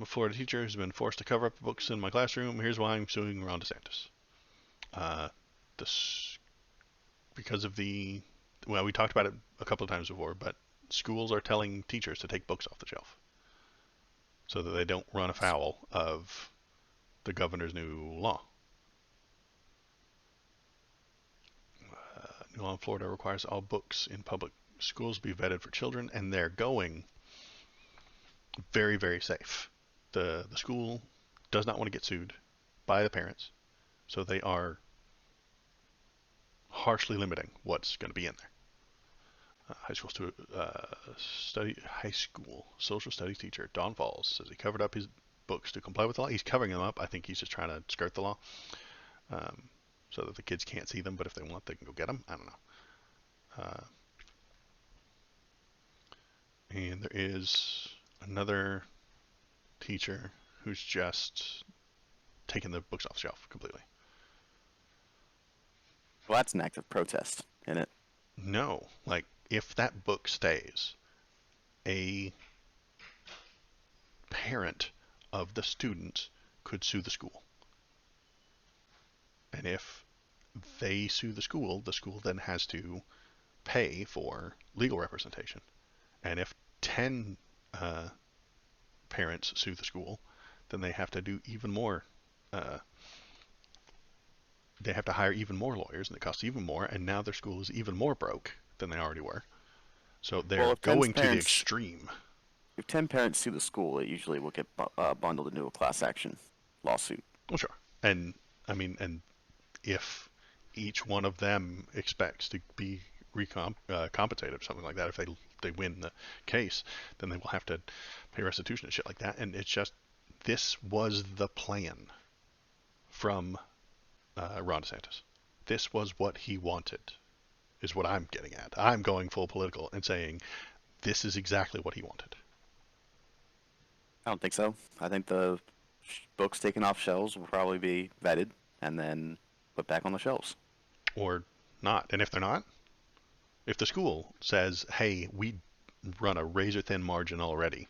I'm a Florida teacher who's been forced to cover up books in my classroom. Here's why I'm suing Ron DeSantis. Uh, this because of the well, we talked about it a couple of times before, but schools are telling teachers to take books off the shelf so that they don't run afoul of the governor's new law. New law in Florida requires all books in public schools be vetted for children, and they're going very, very safe. The school does not want to get sued by the parents, so they are harshly limiting what's going to be in there. High school social studies teacher Don Falls says he covered up his books to comply with the law. He's covering them up. I think he's just trying to skirt the law, um, so that the kids can't see them. But if they want, they can go get them. I don't know. And there is another teacher who's just taken the books off the shelf completely. Well, that's an act of protest, isn't it? No, like if that book stays, a parent of the student could sue the school. And if they sue the school then has to pay for legal representation. And if 10 parents sue the school, then they have to do even more. Uh, they have to hire even more lawyers, and it costs even more. And now their school is even more broke than they already were. So Well, they're going to the extreme. if 10 parents sue the school, it usually will get bundled into a class action lawsuit. Well, sure. And I mean, and if each one of them expects to be compensated or something like that, if they win the case, then they will have to pay restitution and shit like that. And it's just, this was the plan from Ron DeSantis. This was what he wanted, is what I'm getting at. I'm going full political and saying this is exactly what he wanted. I don't think so. I think the books taken off shelves will probably be vetted and then put back on the shelves. Or not. And if they're not, if the school says, hey, we run a razor thin margin already,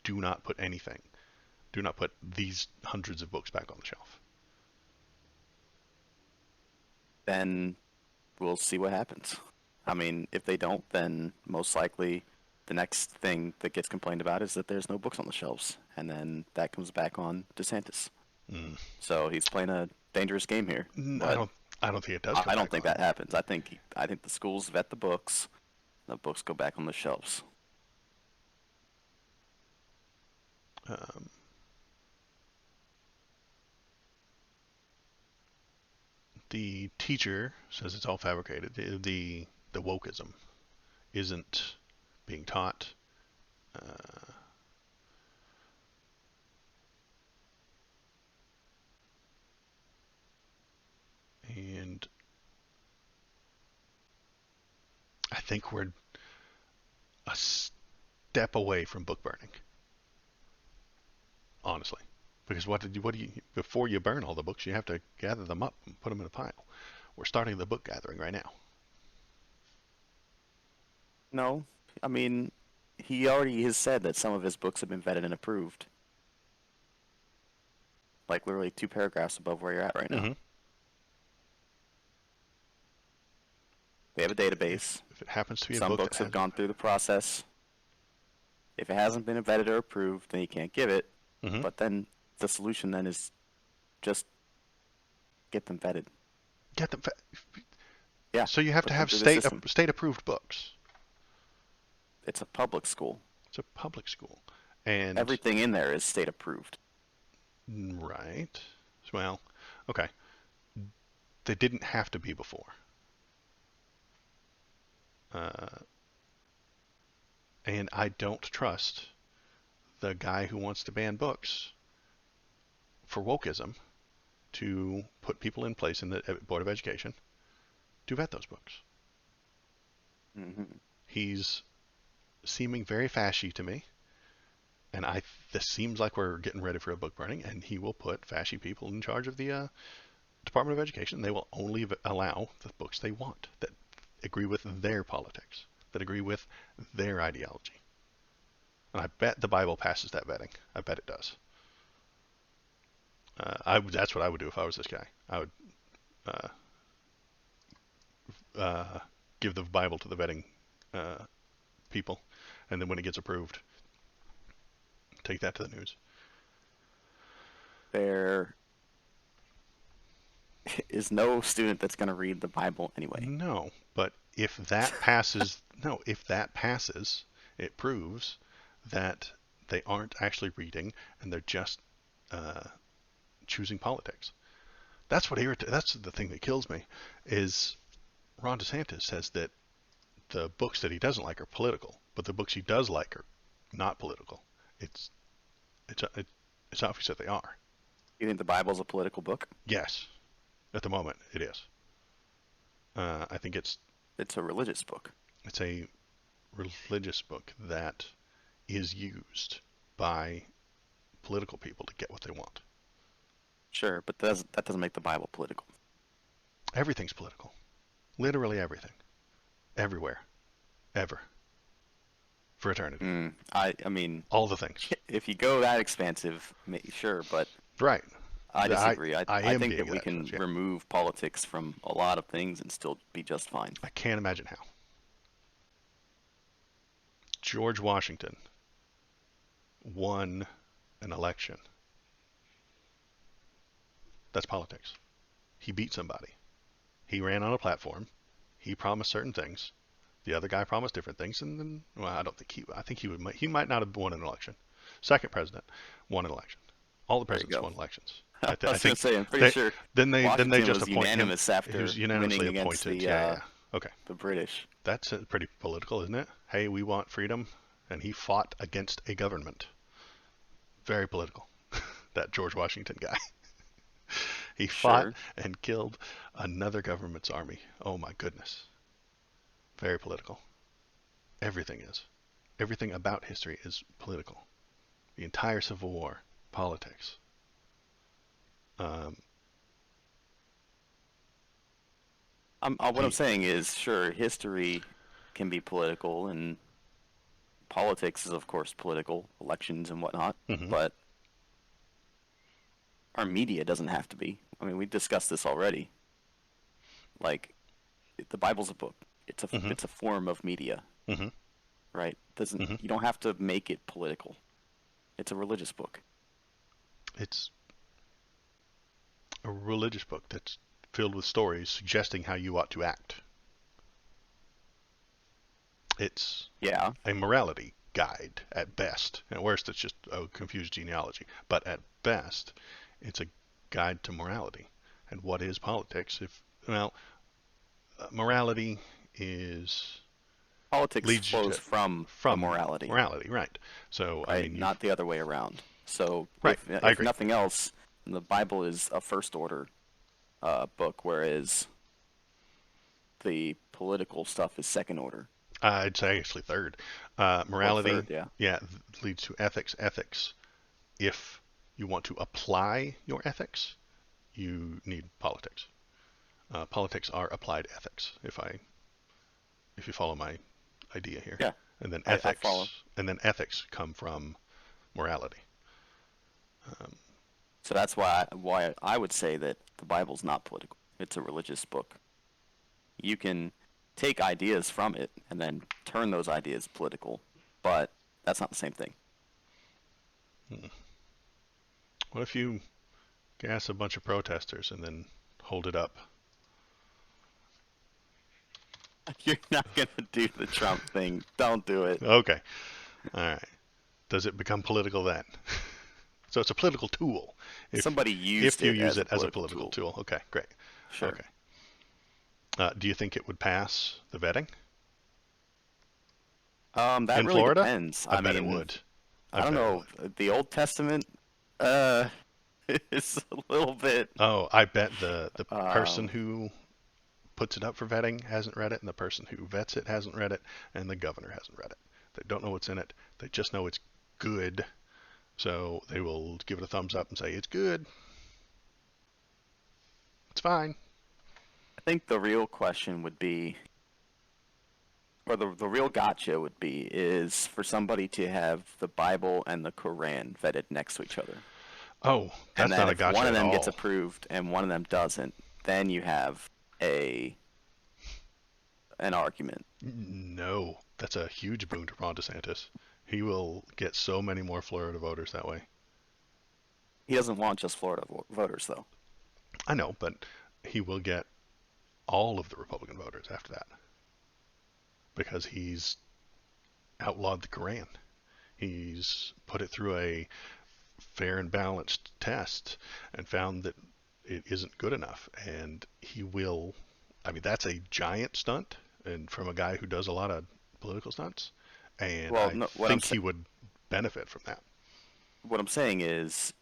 do not put anything, do not put these hundreds of books back on the shelf. Then we'll see what happens. I mean, if they don't, then most likely the next thing that gets complained about is that there's no books on the shelves, and then that comes back on DeSantis. Mm. So he's playing a dangerous game here. I But don't. I don't think it does come I don't back think on. that happens. I think the schools vet the books go back on the shelves. Um, the teacher says it's all fabricated. The wokeism isn't being taught. Uh, and I think we're a step away from book burning, honestly. Because what do you, before you burn all the books, you have to gather them up and put them in a pile. We're starting the book gathering right now. No, I mean, he already has said that some of his books have been vetted and approved. Like literally 2 paragraphs above where you're at right now. Mm-hmm. They have a database. If it happens to be a Some book that books have has, gone through the process. If it hasn't been vetted or approved, then you can't give it. mm-hmm. But then the solution then is just get them vetted. Get them. Yeah, So you have put to them have through the system. state approved books. It's a public school. It's a public school, and Everything in there is state approved. right. Well, okay. They didn't have to be before. Uh, and I don't trust the guy who wants to ban books for wokeism to put people in place in the Board of Education to vet those books. Hmm. He's seeming very fashy to me, and this seems like we're getting ready for a book burning, and he will put fashy people in charge of the Department of Education. They will only allow the books they want that agree with their politics, that agree with their ideology. And I bet the Bible passes that vetting. I bet it does. That's what I would do if I was this guy. I would uh, uh, give the Bible to the vetting uh, people, and then when it gets approved, take that to the news. There is no student that's going to read the Bible anyway. No, but if that passes, no, if that passes, it proves that they aren't actually reading and they're just uh, choosing politics. That's the thing that kills me. Is Ron DeSantis says that the books that he doesn't like are political, but the books he does like are not political. It's it's it's obvious that they are. You think the Bible's a political book? Yes, at the moment it is. I think It's a religious book. it's a religious book that is used by political people to get what they want. Sure, but that doesn't make the Bible political. Everything's political. Literally everything. Everywhere. Ever. For eternity. I mean, All the things. if you go that expansive, sure, but Right. I disagree. I I am think being that we that can close, yeah. remove politics from a lot of things and still be just fine. I can't imagine how. George Washington won an election. That's politics. He beat somebody. He ran on a platform. He promised certain things. The other guy promised different things, and then, well, I think he might not have won an election. Second president won an election. All the There you presidents go. won elections. I I was going think to say, I'm pretty sure then they Washington just was appoint him. unanimous He was after unanimously winning against appointed. Yeah. Okay. the British. That's pretty political, isn't it? Hey, we want freedom, and he fought against a government. Very political. That George Washington guy. He fought Sure. and killed another government's army. Oh my goodness. Very political. Everything is. Everything about history is political. The entire Civil War, politics. Um, What I'm he, saying is, sure, history can be political, and politics is, of course, political, elections and whatnot, hmm but our media doesn't have to be. I mean, we discussed this already. Like, the Bible's a book. hmm It's a form of media, hmm right? Doesn't hmm You don't have to make it political. It's a religious book. It's a religious book that's filled with stories suggesting how you ought to act. It's Yeah. a morality guide at best. At worst, it's just a confused genealogy. But at best, it's a guide to morality. And what is politics? Morality is Politics leads you flows to from a from morality, morality, right? So I right? mean, Not the other way around. So right. I if agree. nothing else, the Bible is a first order book, whereas the political stuff is second order I'd say actually third. or Morality, third. Yeah. yeah, leads to ethics. Ethics, if you want to apply your ethics, you need politics. Politics are applied ethics. If you follow my idea here, Yeah. and then I follow. ethics come from morality. Um, So that's why I would say that the Bible's not political. It's a religious book. You can take ideas from it and then turn those ideas political, but that's not the same thing. hmm. What if you gas a bunch of protesters and then hold it up? You're not gonna do the Trump thing. Don't do it. Okay, all right. Does it become political then? So it's a political tool Somebody used if you it use as a it as a political political tool. tool. Okay, great. Sure. Okay. Do you think it would pass the vetting That in really Florida? depends. I I bet it mean, would. I I don't bet it know. would. The Old Testament uh is a little bit Oh, I bet the person um who puts it up for vetting hasn't read it, and the person who vets it hasn't read it, and the governor hasn't read it. They don't know what's in it. They just know it's good, so they will give it a thumbs up and say it's good. It's fine. I think the real question would be, or the real gotcha would be, is for somebody to have the Bible and the Quran vetted next to each other. Oh, And that's then not a if one gotcha of at them gets all. approved and one of them doesn't, then you have a an argument. No, that's a huge boon to Ron DeSantis. He will get so many more Florida voters that way. He doesn't want just Florida voters, though. I know, but he will get all of the Republican voters after that because he's outlawed the Koran. He's put it through a fair and balanced test and found that it isn't good enough. And he will, I mean, that's a giant stunt, and from a guy who does a lot of political stunts. And Well, I no, think he would benefit from that. what I'm saying is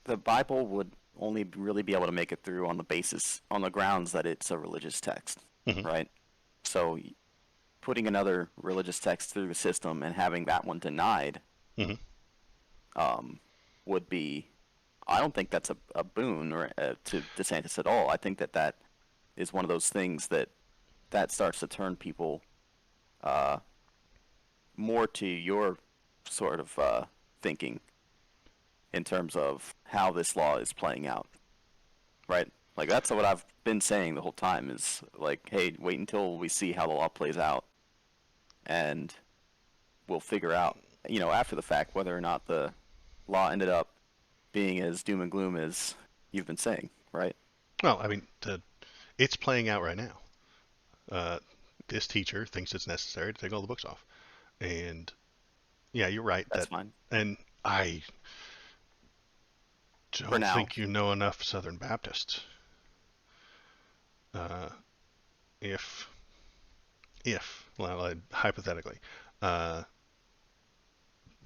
the Bible would only really be able to make it through on the grounds that it's a religious text, Hmm. right? So putting another religious text through the system and having that one denied Hmm. um, would be. I don't think that's a boon or to DeSantis at all. I think that that is one of those things that starts to turn people uh, more to your sort of thinking in terms of how this law is playing out, right? Like that's what I've been saying the whole time is like, hey, wait until we see how the law plays out, and we'll figure out, after the fact whether or not the law ended up being as doom and gloom as you've been saying, right? Well, I mean, it's playing out right now. Uh, this teacher thinks it's necessary to take all the books off. And yeah, you're right That's that, fine and I for don't now. think you know enough Southern Baptists. Uh, if, well, hypothetically, uh,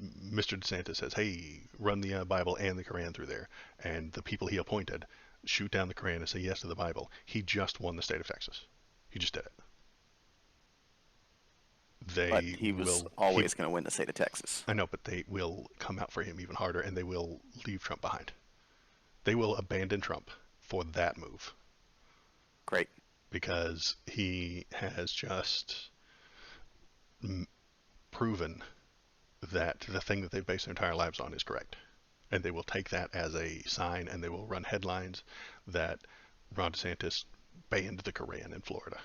Mr. DeSantis says, hey, run the Bible and the Quran through there, and the people he appointed shoot down the Quran and say yes to the Bible, he just won the state of Texas. He just did it. But They he was will, he, always going to win the state of Texas. I know, but they will come out for him even harder, and they will leave Trump behind. They will abandon Trump for that move Great. because he has just proven that the thing that they've based their entire lives on is correct. And they will take that as a sign and they will run headlines that Ron DeSantis banned the Koran in Florida.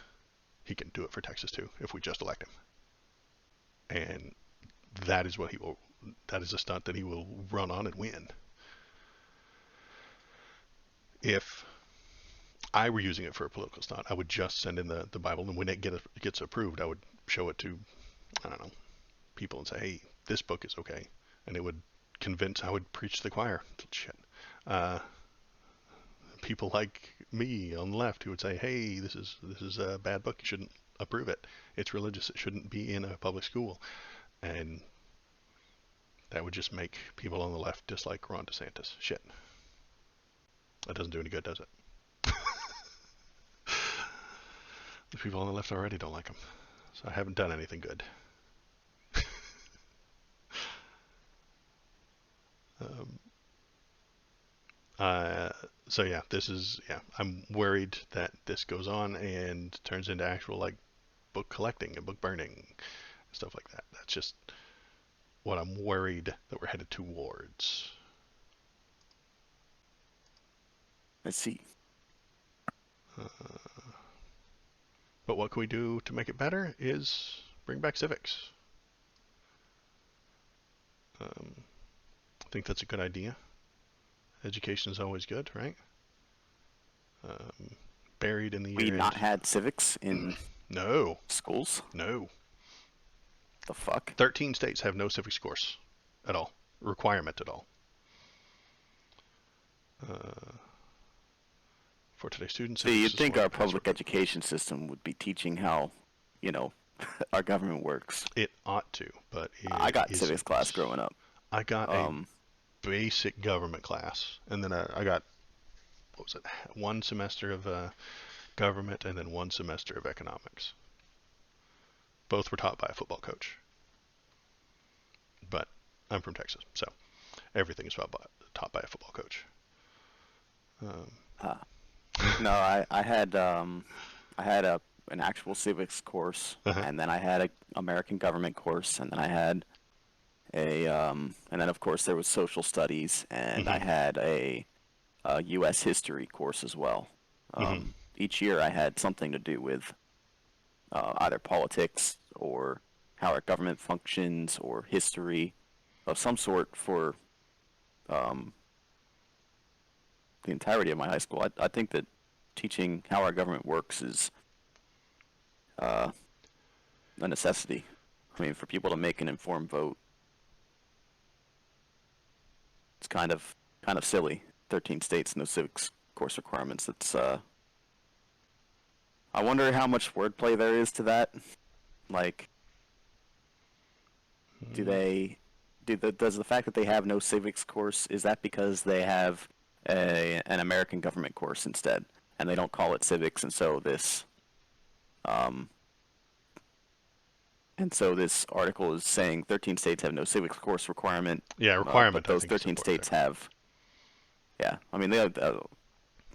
He can do it for Texas too if we just elect him. And that is what he will, that is a stunt that he will run on and win. If I were using it for a political stunt, I would just send in the Bible, and when gets approved, I would show it to, I don't know, people and say, hey, this book is okay. And it would convince, I would preach to the choir. Shit. Uh, People like me on the left who would say, hey, this is a bad book. You shouldn't approve it. It's religious. It shouldn't be in a public school. And that would just make people on the left dislike Ron DeSantis. Shit. That doesn't do any good, does it? The people on the left already don't like him. So I haven't done anything good. Um, uh, so yeah, I'm worried that this goes on and turns into actual like book collecting and book burning, stuff like that. That's just what I'm worried that we're headed towards. Let's see. Uh, but what can we do to make it better is bring back civics. I think that's a good idea. Education is always good, right? Um, Buried in the We year not had civics in no, schools? no. The fuck? 13 states have no civics course at all, requirement at all. Uh, for today's students, See, civics you'd is think what our pass public record. education system would be teaching how, you know, our government works. It ought to, but I it got civics class isn't. growing up. I got a Um, basic government class, and then I got, what was it, one semester of government and then one semester of economics. Both were taught by a football coach, but I'm from Texas, so everything is taught by a football coach. Um, uh, no, I had an actual civics course, uh-huh. and then I had a American government course, and then I had and then of course there was social studies, and I Hmm. had a U.S. history course as well. Hmm. Each year I had something to do with either politics or how our government functions or history of some sort for um, the entirety of my high school. I think that teaching how our government works is uh, a necessity. I mean, for people to make an informed vote, it's kind of silly. 13 states, no civics course requirements. It's I wonder how much wordplay there is to that. Like, do they does the fact that they have no civics course, is that because they have an American government course instead, and they don't call it civics, um, and so this article is saying 13 states have no civics course requirement, Yeah, but requirement I those think is 13 important states there. have. Yeah, I mean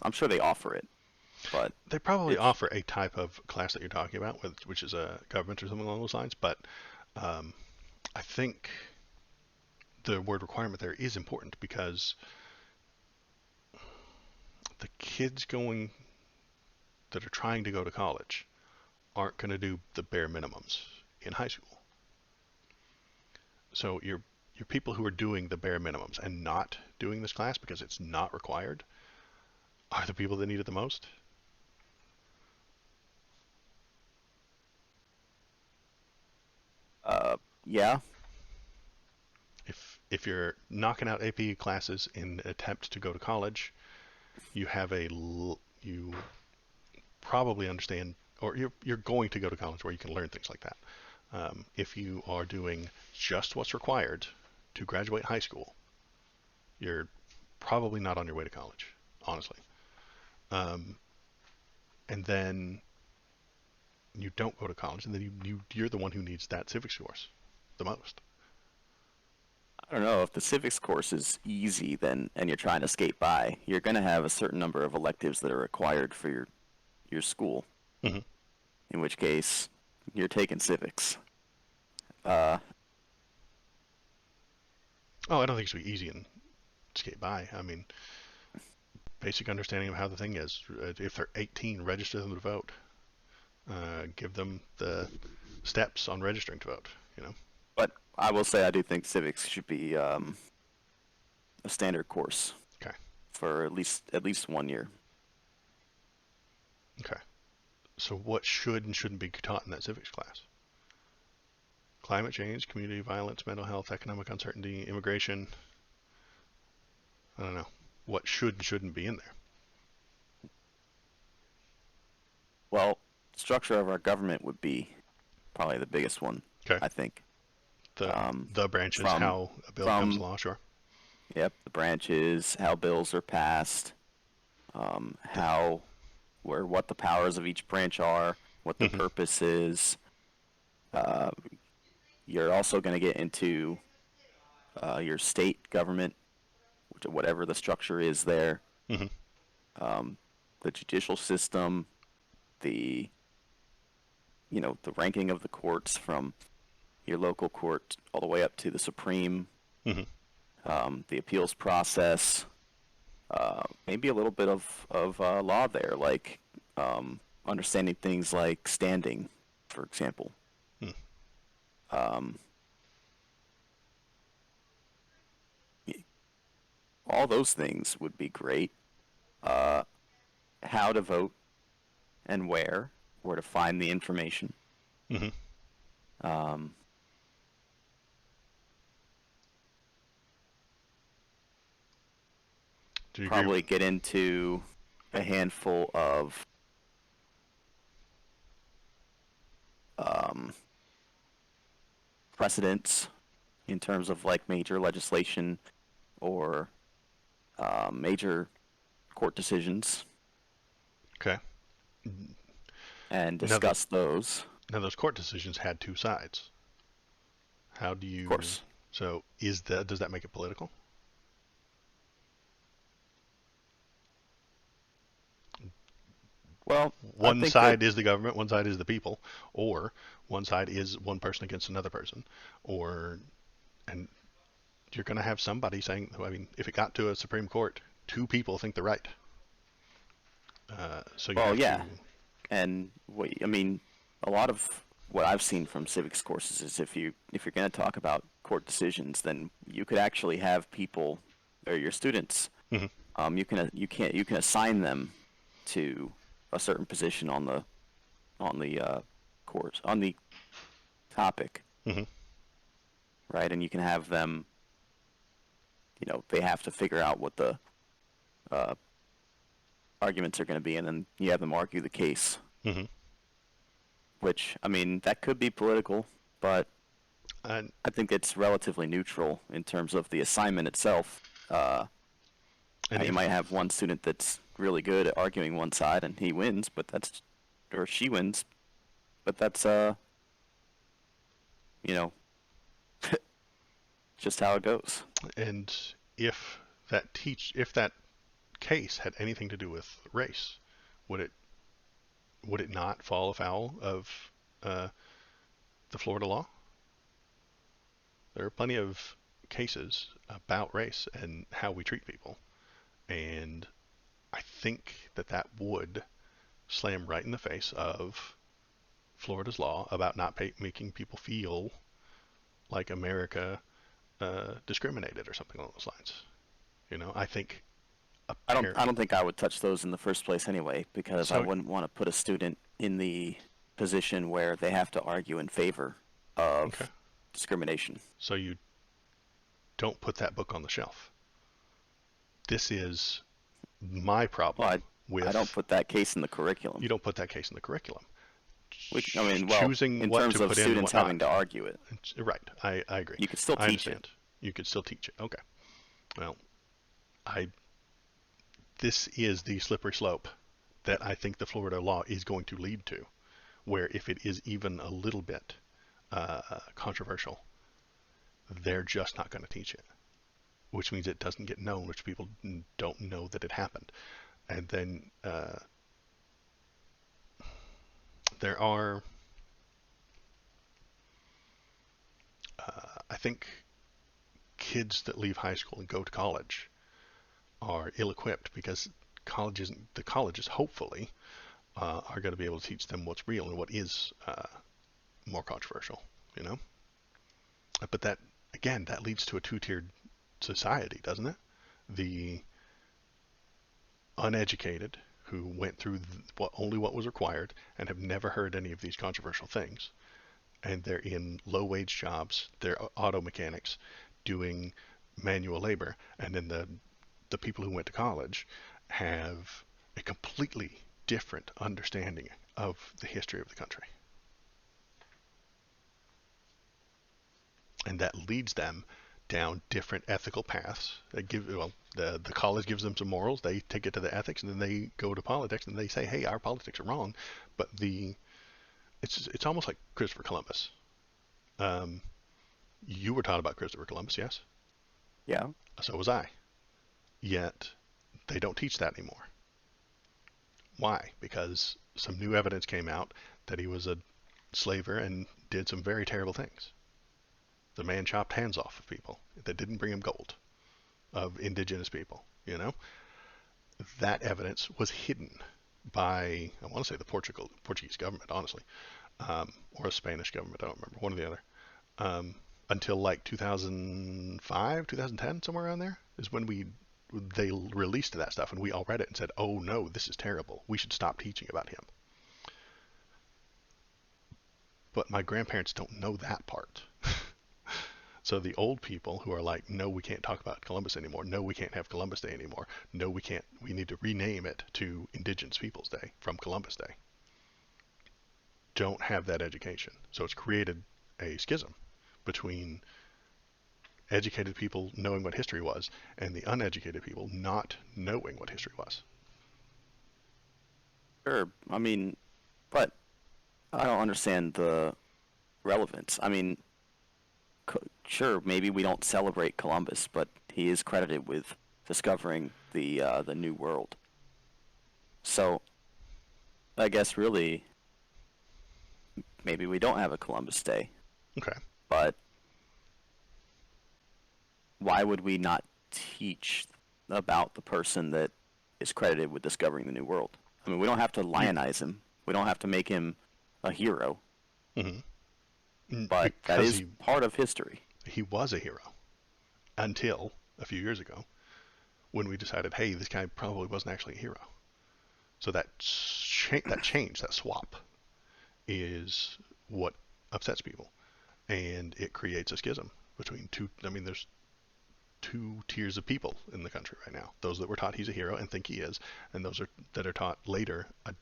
I'm sure they offer it, but They probably it's offer a type of class that you're talking about, which is a government or something along those lines. But um, I think the word requirement there is important because the kids going that are trying to go to college aren't going to do the bare minimums in high school. So your people who are doing the bare minimums and not doing this class because it's not required are the people that need it the most. yeah. If you're knocking out AP classes in attempt to go to college, you have you probably understand, or you're going to go to college where you can learn things like that. If you are doing just what's required to graduate high school, you're probably not on your way to college, honestly. Um, and then you don't go to college, and then you're the one who needs that civics course the most. I don't know if the civics course is easy, then and you're trying to skate by, you're going to have a certain number of electives that are required for your school. Hmm. In which case, you're taking civics. Uh, Oh, I don't think it's gonna be easy and skate by. I mean, basic understanding of how the thing is. If they're 18, register them to vote. Give them the steps on registering to vote. You know. but I will say I do think civics should be a standard course Okay. for at least 1 year. Okay. So what should and shouldn't be taught in that civics class? Climate change, community violence, mental health, economic uncertainty, immigration. I don't know. What should and shouldn't be in there? Well, structure of our government would be probably the biggest one, Okay. I think. The Um, the branches, from how a bill becomes from law. Sure. yep, the branches, how bills are passed, The, how where what the powers of each branch are, what the hmm. purpose is. Uh, you're also going to get into your state government, whatever the structure is there, Hmm. um, the judicial system, the the ranking of the courts from your local court all the way up to the Supreme, Hmm. the appeals process, maybe a little bit of law there, like understanding things like standing, for example. Hmm. Um, all those things would be great. Uh, how to vote and where to find the information. Hmm. Um, Do you agree? probably get into a handful of um, precedents in terms of like major legislation or major court decisions Okay. and Now the discuss those. now those court decisions had two sides. How do Of you? course. So is that does that make it political? Well, I One think that side is the government, one side is the people, or one side is one person against another person, or And you're going to have somebody saying, I mean, if it got to a Supreme Court, two people think they're right. So you Well, have yeah, to. and I mean, a lot of what I've seen from civics courses is if you're going to talk about court decisions, then you could actually have people or your students. Mhm, You can assign them to a certain position on the course on the topic, mhm. right? And you can have them. They have to figure out what the uh, arguments are going to be, and then you have them argue the case. Mhm. Which, I mean, that could be political, but And I think it's relatively neutral in terms of the assignment itself. and You might if have one student that's really good at arguing one side and he wins, or she wins, but that's, you know, just how it goes. and if that case had anything to do with race, would it not fall afoul of uh, the Florida law? There are plenty of cases about race and how we treat people, and I think that would slam right in the face of Florida's law about not making people feel like America discriminated or something along those lines. I think a I parent. don't think I would touch those in the first place anyway, because I So wouldn't want to put a student in the position where they have to argue in favor okay, of discrimination. so you don't put that book on the shelf. This is my Well, problem I don't with put that case in the curriculum. you don't put that case in the curriculum. I mean, well, Choosing in what terms to of put in and students what having not. to argue it, Right, I agree. you could still I teach it. understand. You could still teach it. Okay. Well, I this is the slippery slope that I think the Florida law is going to lead to, where if it is even a little bit controversial, they're just not going to teach it, which means it doesn't get known, which people don't know that it happened. And then there are, I think, kids that leave high school and go to college are ill-equipped because the colleges hopefully are going to be able to teach them what's real and what is more controversial. You know, but that again, that leads to a two-tiered society, doesn't it? The uneducated who went through only what was required and have never heard any of these controversial things, and they're in low-wage jobs. They're auto mechanics doing manual labor, and then the people who went to college have a completely different understanding of the history of the country, and that leads them down different ethical paths. The college gives them some morals. They take it to the ethics, and then they go to politics, and they say, "Hey, our politics are wrong." But it's almost like Christopher Columbus. Um, you were taught about Christopher Columbus, yes? Yeah. So was I. Yet they don't teach that anymore. Why? Because some new evidence came out that he was a slaver and did some very terrible things. The man chopped hands off of people that didn't bring him gold, of indigenous people. That evidence was hidden by, I want to say, the Portuguese government, honestly, or a Spanish government. I don't remember, one or the other. Until like 2005, 2010, somewhere around there, is when they released that stuff, and we all read it and said, "Oh no, this is terrible. We should stop teaching about him." But my grandparents don't know that part. So the old people who are like, "No, we can't talk about Columbus anymore. No, we can't have Columbus Day anymore. No, we can't. We need to rename it to Indigenous Peoples Day from Columbus Day." Don't have that education. So it's created a schism between educated people knowing what history was and the uneducated people not knowing what history was. Sure. I mean, but I don't understand the relevance. I mean, sure, maybe we don't celebrate Columbus, but he is credited with discovering the New World. So I guess really maybe we don't have a Columbus Day, Okay. but why would we not teach about the person that is credited with discovering the new world? I mean, we don't have to You, lionize him. We don't have to make him a hero, but that because is part of history. he was a hero until a few years ago when we decided, hey, this guy probably wasn't actually a hero. So that change, that swap, is what upsets people, and it creates a schism between two. I mean, there's two tiers of people in the country right now: those that were taught he's a hero and think he is, and those that are taught later a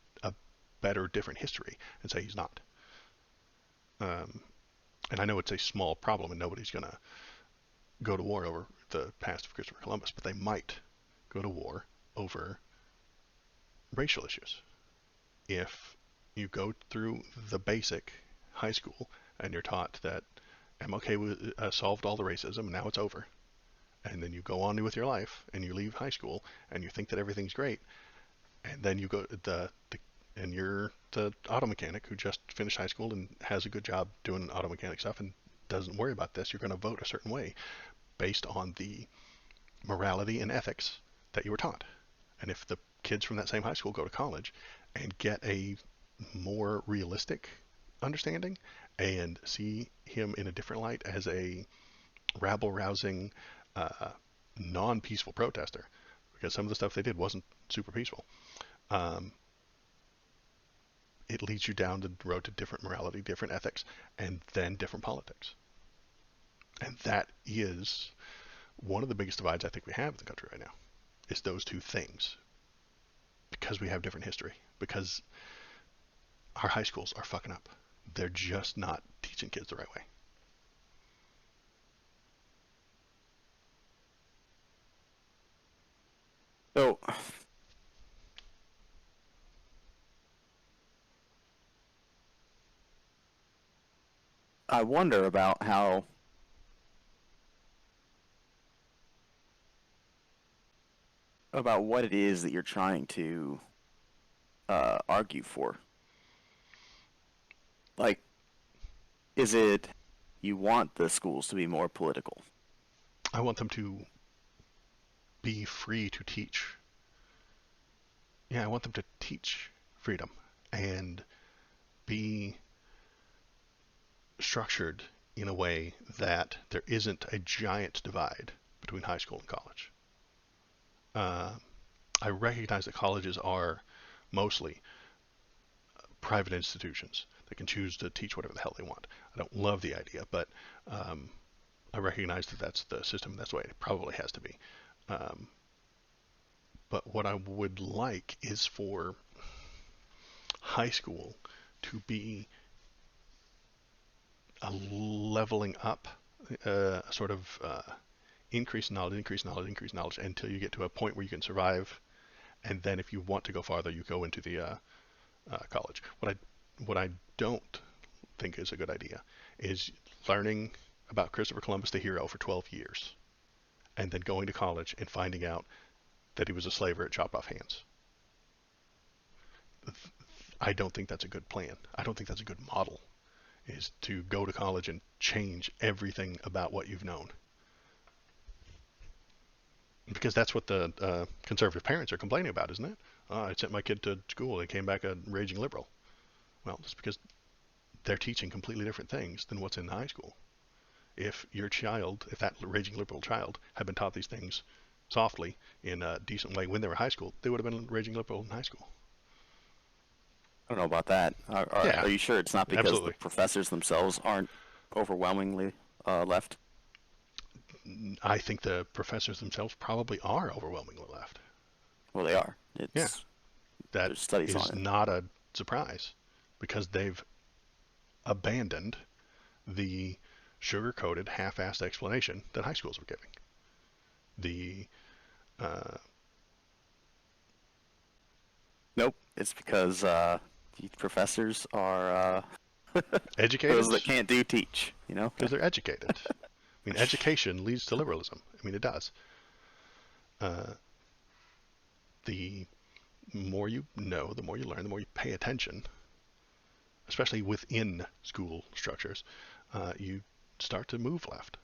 better, different history and say he's not. Um, and I know it's a small problem, and nobody's gonna go to war over the past of Christopher Columbus, but they might go to war over racial issues. If you go through the basic high school and you're taught that MLK solved all the racism, now it's over, and then you go on with your life and you leave high school and you think that everything's great, and then you go and you're the auto mechanic who just finished high school and has a good job doing auto mechanic stuff and doesn't worry about this, you're going to vote a certain way based on the morality and ethics that you were taught. And if the kids from that same high school go to college and get a more realistic understanding and see him in a different light as a rabble rousing, uh, non peaceful protester, because some of the stuff they did wasn't super peaceful, um, it leads you down the road to different morality, different ethics, and then different politics. And that is one of the biggest divides I think we have in the country right now, is those two things, because we have different history, because our high schools are fucking up. They're just not teaching kids the right way. So I wonder about what it is that you're trying to argue for. Like, is it you want the schools to be more political? I want them to be free to teach. Yeah, I want them to teach freedom and be structured in a way that there isn't a giant divide between high school and college. Uh, I recognize that colleges are mostly private institutions that can choose to teach whatever the hell they want. I don't love the idea, but um, I recognize that that's the system. That's the way it probably has to be. Um, but what I would like is for high school to be a leveling up, sort of increase knowledge, increase knowledge until you get to a point where you can survive. And then if you want to go farther, you go into the college. What I don't think is a good idea is learning about Christopher Columbus, the hero, for 12 years, and then going to college and finding out that he was a slaver at chopped off hands. I don't think that's a good plan. I don't think that's a good model, is to go to college and change everything about what you've known. Because that's what the conservative parents are complaining about, isn't it? I sent my kid to school and came back a raging liberal. Well, it's because they're teaching completely different things than what's in high school. If that raging liberal child had been taught these things softly in a decent way when they were high school, they would have been raging liberal in high school. I don't know about that. Yeah, Are you sure it's not because the absolutely. professors themselves aren't overwhelmingly left? I think the professors themselves probably are overwhelmingly left. Well, they are. Yeah, It's that there's studies on is it. not a surprise because they've abandoned the sugar-coated, half-assed explanation that high schools were giving. The uh, Nope. It's because the professors are those educated that can't do teach. You know. because they're educated. I mean, education leads to liberalism. I mean, it does. Uh, the more you know, the more you learn, the more you pay attention, especially within school structures, you start to move left.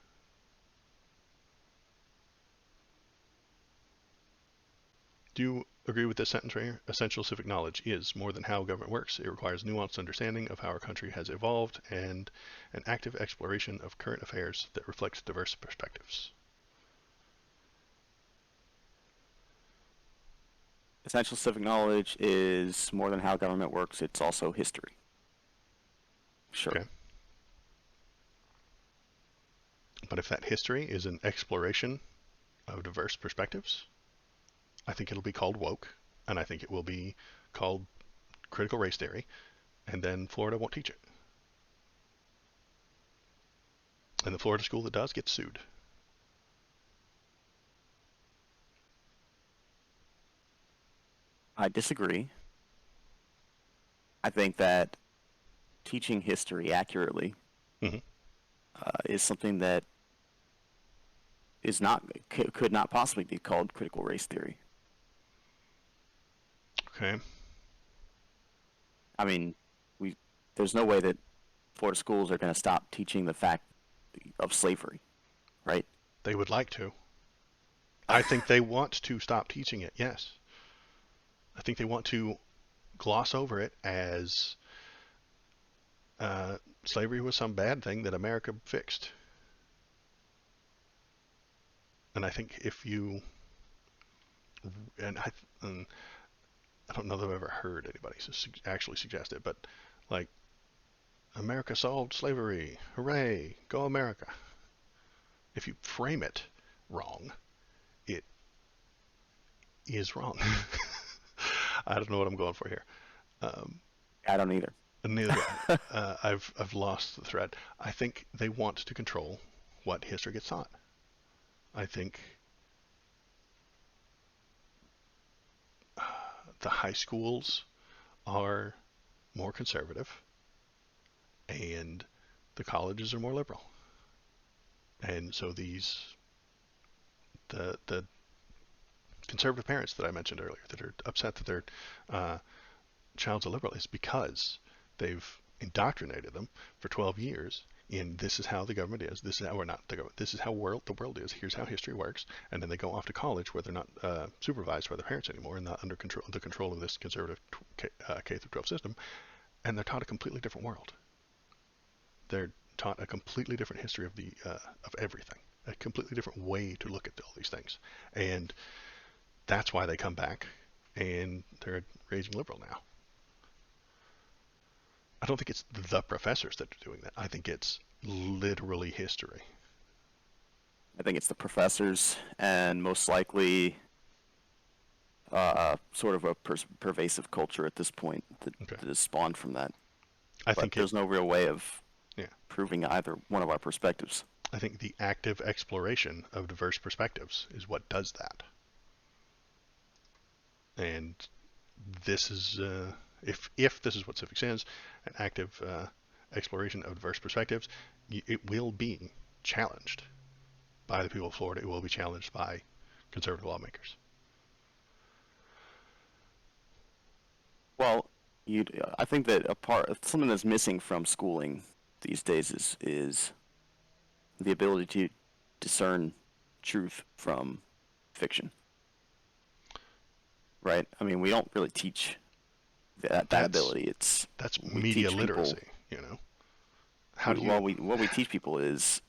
Do you agree with this sentence right here? Essential civic knowledge is more than how government works. It requires nuanced understanding of how our country has evolved and an active exploration of current affairs that reflects diverse perspectives. Essential civic knowledge is more than how government works, it's also history. Sure. Okay. But if that history is an exploration of diverse perspectives, I think it'll be called woke, and I think it will be called critical race theory, and then Florida won't teach it. And the Florida school that does gets sued. I disagree. I think that teaching history accurately Mm-hmm. is something that is not could not possibly be called critical race theory. Okay. I mean, we there's no way that Florida schools are going to stop teaching the fact of slavery, right? They would like to. I think they want to stop teaching it, yes. I think they want to gloss over it as slavery was some bad thing that America fixed. And I think if you, and I don't know that I've ever heard anybody actually suggest it, but like, America solved slavery, hooray, go America. If you frame it wrong, it is wrong. I don't know what I'm going for here. Um, I don't either. Neither do I. I've lost the thread. I think they want to control what history gets taught. I think the high schools are more conservative, and the colleges are more liberal. And so the conservative parents that I mentioned earlier that are upset that their uh, child's a liberal is because they've indoctrinated them for 12 years in this is how the government is, this is how we're not the government, this is how the world is, here's how history works, and then they go off to college where they're not supervised by their parents anymore and not under the control of this conservative K through 12 system, and they're taught a completely different world. They're taught a completely different history of everything, a completely different way to look at all these things, and that's why they come back and they're raging liberal now. I don't think it's the professors that are doing that. I think it's literally history. I think it's the professors and most likely sort of a pervasive culture at this point Okay. that has spawned from that. I But think it, there's no real way of yeah. proving either one of our perspectives. I think the active exploration of diverse perspectives is what does that. And this is, if this is what civics is, an active exploration of diverse perspectives, it will be challenged by the people of Florida. It will be challenged by conservative lawmakers. Well, I think that something that's missing from schooling these days is the ability to discern truth from fiction. Right? I mean, we don't really teach that That's ability. It's that's we media teach people. literacy. You know, how do you What we teach people is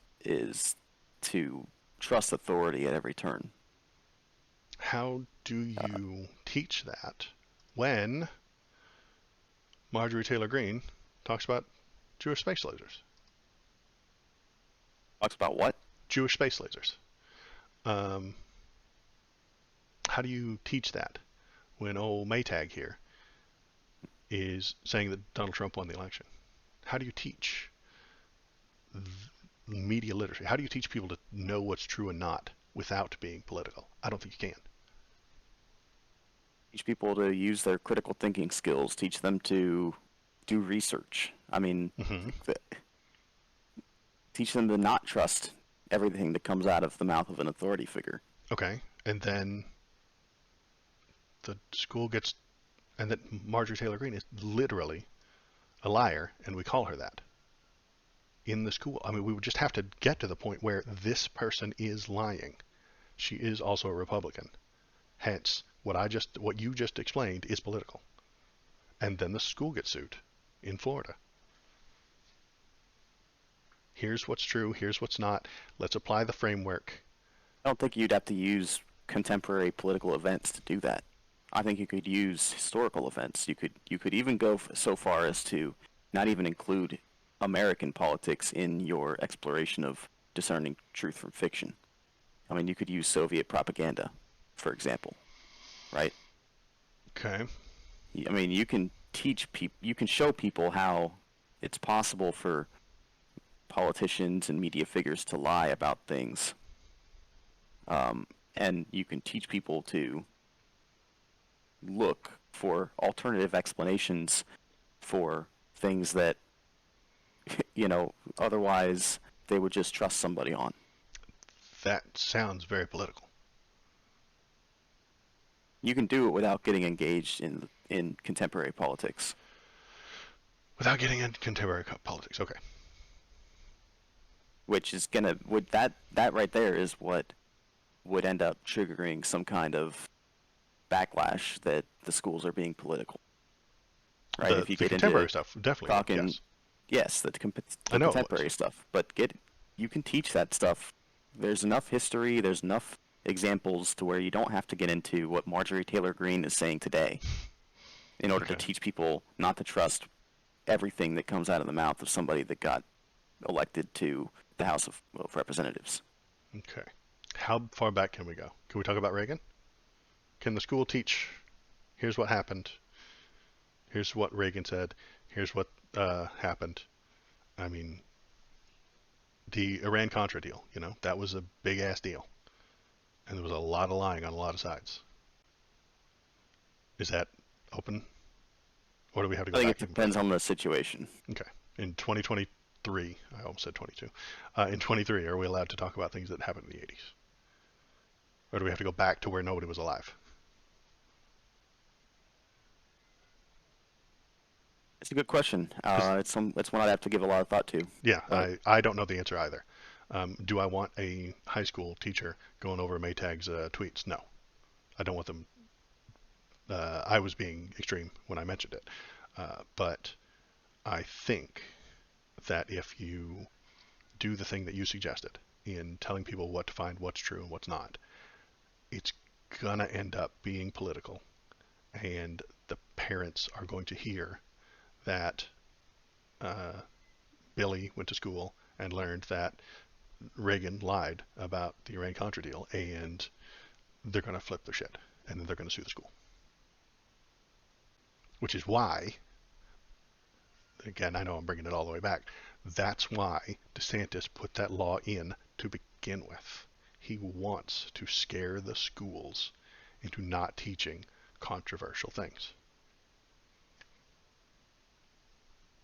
to trust authority at every turn. how do Uh, you teach that when Marjorie Taylor Greene talks about Jewish space lasers? Talks about what? Jewish space lasers. Um, how do you teach that when old Maytag here is saying that Donald Trump won the election? How do you teach media literacy? How do you teach people to know what's true and not without being political? I don't think you can. Teach people to use their critical thinking skills. Teach them to do research. I mean, Mm-hmm. teach them to not trust everything that comes out of the mouth of an authority figure. Okay, and then the school gets, and that Marjorie Taylor Greene is literally a liar, and we call her that in the school. I mean, we would just have to get to the point where this person is lying. She is also a Republican. Hence, What you just explained is political, and then the school gets sued in Florida. Here's what's true. Here's what's not. Let's apply the framework. I don't think you'd have to use contemporary political events to do that. I think you could use historical events. You could even go so far as to not even include American politics in your exploration of discerning truth from fiction. I mean, you could use Soviet propaganda, for example, right? Okay. I mean, you can teach people, you can show people how it's possible for politicians and media figures to lie about things, and you can teach people to look for alternative explanations for things that otherwise they would just trust somebody on. That sounds very political. You can do it without getting engaged in contemporary politics. Without getting into contemporary politics. Okay. Which is gonna would that right there is what would end up triggering some kind of backlash that the schools are being political, right? If you The get into contemporary stuff definitely would. talking, Yes. yes, I the know it would. contemporary stuff, but you can teach that stuff. There's enough history, there's enough examples to where you don't have to get into what Marjorie Taylor Greene is saying today in order to Okay. teach people not to trust everything that comes out of the mouth of somebody that got elected to the House of Representatives. Okay. How far back can we go? Can we talk about Reagan? Can the school teach? Here's what happened. Here's what Reagan said. Here's what happened. I mean, the Iran-Contra deal, that was a big-ass deal. And there was a lot of lying on a lot of sides. Is that open? Or do we have to I go think it back even depends further? on the situation. Okay. In 2023, I almost said 22. In 23, are we allowed to talk about things that happened in the 80s? Or do we have to go back to where nobody was alive? It's a good question. Because, It's one I'd have to give a lot of thought to. yeah, But I don't know the answer either. Do I want a high school teacher going over Maytag's tweets? No. I don't want them. I was being extreme when I mentioned it. But I think that if you do the thing that you suggested in telling people what to find, what's true, and what's not, it's gonna end up being political, and the parents are going to hear that uh, Billy went to school and learned that Reagan lied about the Iran-Contra deal, and they're going to flip their shit, and then they're going to sue the school. Which is why, again, I know I'm bringing it all the way back. That's why DeSantis put that law in to begin with. He wants to scare the schools into not teaching controversial things.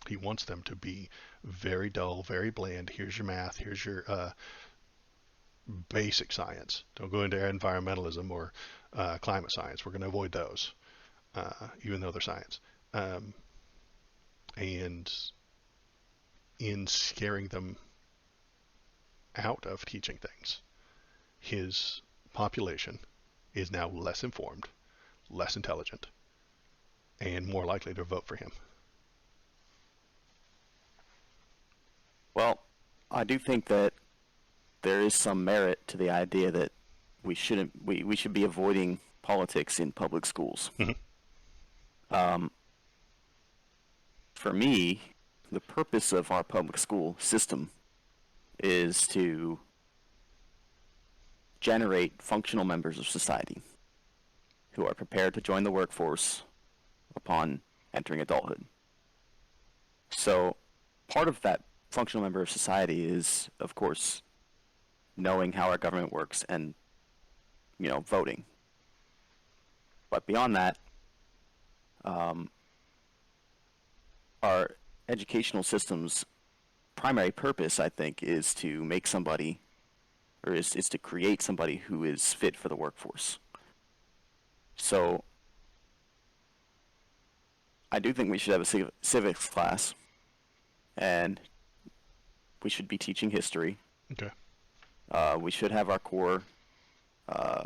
He wants them to be very dull, very bland. Here's your math. Here's your basic science. Don't go into environmentalism or climate science. We're going to avoid those, even though they're science. And in scaring them out of teaching things, his population is now less informed, less intelligent, and more likely to vote for him. well, I do think that there is some merit to the idea that we should be avoiding politics in public schools. Mhm. For me, the purpose of our public school system is to generate functional members of society who are prepared to join the workforce upon entering adulthood. So, part of that functional member of society is, of course, knowing how our government works and, voting. But beyond that, um, our educational system's primary purpose, I think, is to make somebody, or is to create somebody who is fit for the workforce. So I do think we should have a civics class, and we should be teaching history. Okay. We should have uh,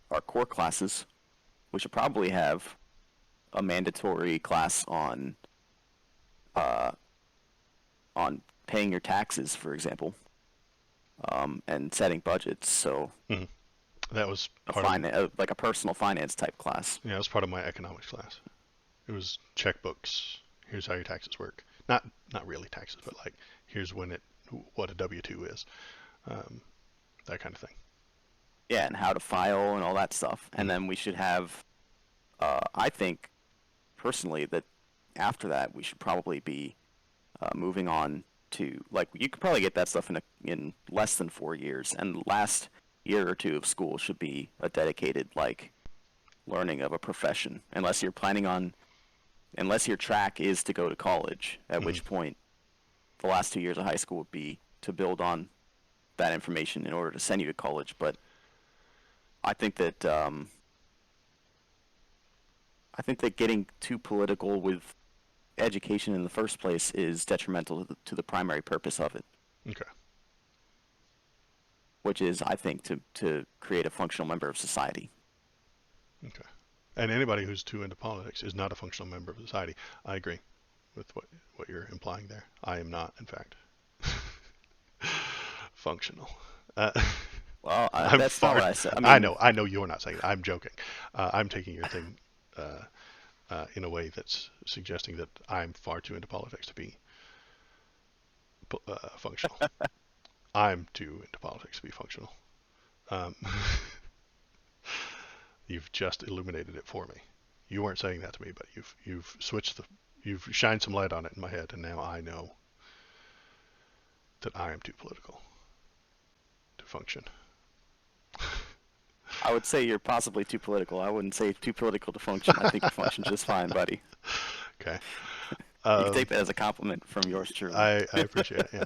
our core classes, we should probably have a mandatory class uh, on paying your taxes, for example, and setting budgets. So Hmm. That was a part of like a personal finance type class. yeah, that was part of my economics class. It was checkbooks. Here's how your taxes work. Not really taxes, but like here's what a W-2 is. Um, that kind of thing. Yeah, and how to file and all that stuff. And Hmm. then we should have, I think personally that after that we should probably be moving on to, like, you could probably get that stuff in less than 4 years, and the last year or two of school should be a dedicated like learning of a profession, unless your track is to go to college, at Hmm. which point the last 2 years of high school would be to build on that information in order to send you to college. But I think that getting too political with education in the first place is detrimental to the primary purpose of it, Okay. which is, I think, to create a functional member of society. Okay. And anybody who's too into politics is not a functional member of society. I agree with what you're implying there. I am not, in fact, functional. Uh, Well, I'm that's not far. what I said. I I mean, know. I know you're not saying that. I'm joking. I'm taking your thing in a way that's suggesting that I'm far too into politics to be functional. I'm too into politics to be functional. Um, you've just illuminated it for me. You weren't saying that to me, but you've shined some light on it in my head, and now I know that I am too political to function. I would say you're possibly too political. I wouldn't say too political to function. I think you function just fine, buddy. Okay. You can Um, take that as a compliment from yours truly. I appreciate it. Yeah.